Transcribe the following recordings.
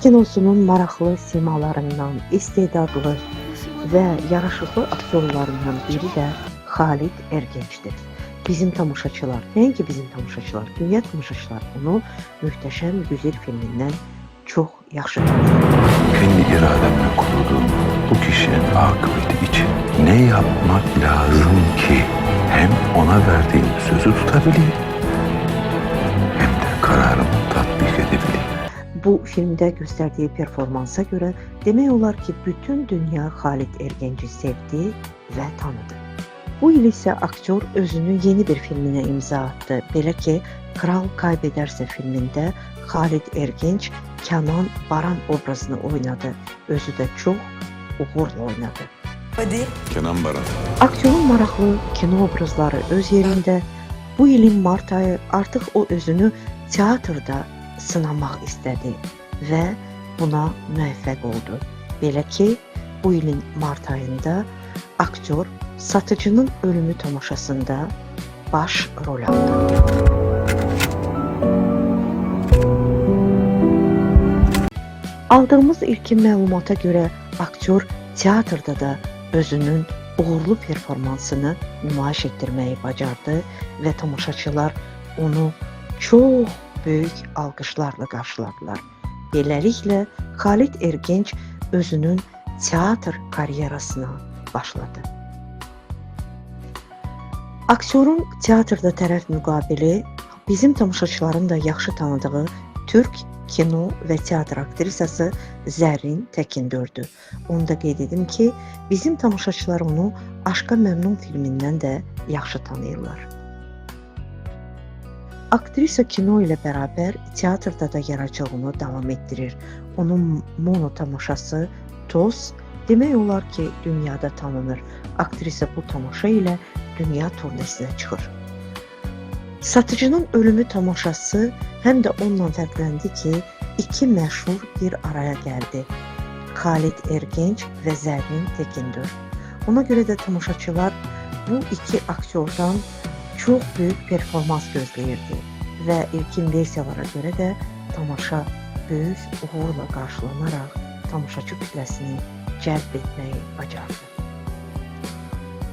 Türk kinosunun maraqlı simalarından, istedadlı və yaraşıqlı aktyorlarından biri də Xalid Ergençdir. Bizim tamaşaçılar, nəinki bizim tamaşaçılar, dünya tamaşaçılar onu Möhtəşəm Güzir filmindən çox yaxşı tanır. Kendi irademle kurduğum bu kişinin akıbeti için ne yapmak lazım ki hem ona verdiğim sözü tutabileyim hem de kararımı tatbik edebileyim. Bu filmdə göstərdiyi performansa görə demək olar ki, bütün dünya Xalid Ergenci sevdi və tanıdı. Bu il isə aktyor özünü yeni bir filminə imza atdı. Belə ki, Kral Kaybedersə filmində Xalid Ergenç Kenan Baran obrazını oynadı. Özü də çox uğurla oynadı. Hadi. Kenan Baran. Aktyorun maraqlı kino obrazları öz yerində. Bu ilin mart ayı artıq o özünü teatrda sınamaq istədi və buna müvəffəq oldu. Belə ki, bu ilin mart ayında aktyor Satıcının Ölümü tamaşasında baş rol aldı. Aldığımız ilkin məlumata görə aktyor teatrda da özünün uğurlu performansını nümayiş etdirməyi bacardı və tamaşaçılar onu çox böyük alqışlarla qarşıladılar. Beləliklə, Xalid Ergenç özünün teatr karyerasına başladı. Aktyorun teatrda tərəf müqabili bizim tamaşaçıların da yaxşı tanıdığı Türk kino və teatr aktrisası Zərrin Təkindördür. Onu da qeyd edim ki, bizim tamaşaçılar onu Aşqa Məmnun filmindən də yaxşı tanıyırlar. Aktrisa kino ilə bərabər teatrda da yaradıcılığını davam etdirir. Onun mono tamaşası Toz demək olar ki, dünyada tanınır. Aktrisa bu tamaşa ilə dünya turnesinə çıxır. Satıcının Ölümü tamaşası həm də onunla fərqləndi ki, iki məşhur bir araya gəldi. Xalid Ergenç və Zərrin Təkindör. Ona görə də tamaşaçılar bu iki aktyordan çox böyük performans gözləyirdi və ilkin versiyalara görə də tamaşa böyük uğurla qarşılanaraq tamaşaçı kütləsini cəlb etməyi bacardı.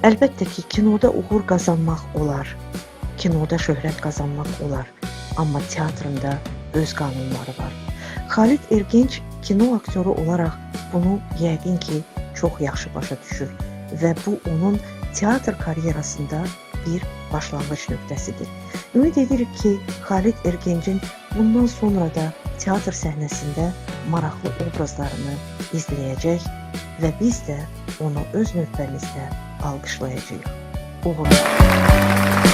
Əlbəttə ki, kinoda uğur qazanmaq olar, kinoda şöhrət qazanmaq olar, amma teatrında öz qanunları var. Xalid Ergenç kino aktyoru olaraq bunu yəqin ki, çox yaxşı başa düşür və bu onun teatr karyerasında bir başlanğıc nöqtəsidir. Ümid edirik ki, Xalid Ergencin bundan sonra da teatr səhnəsində maraqlı obrazlarını izləyəcək və biz də onu öz növbəmizdə alqışlayacağıq. Uğurlar.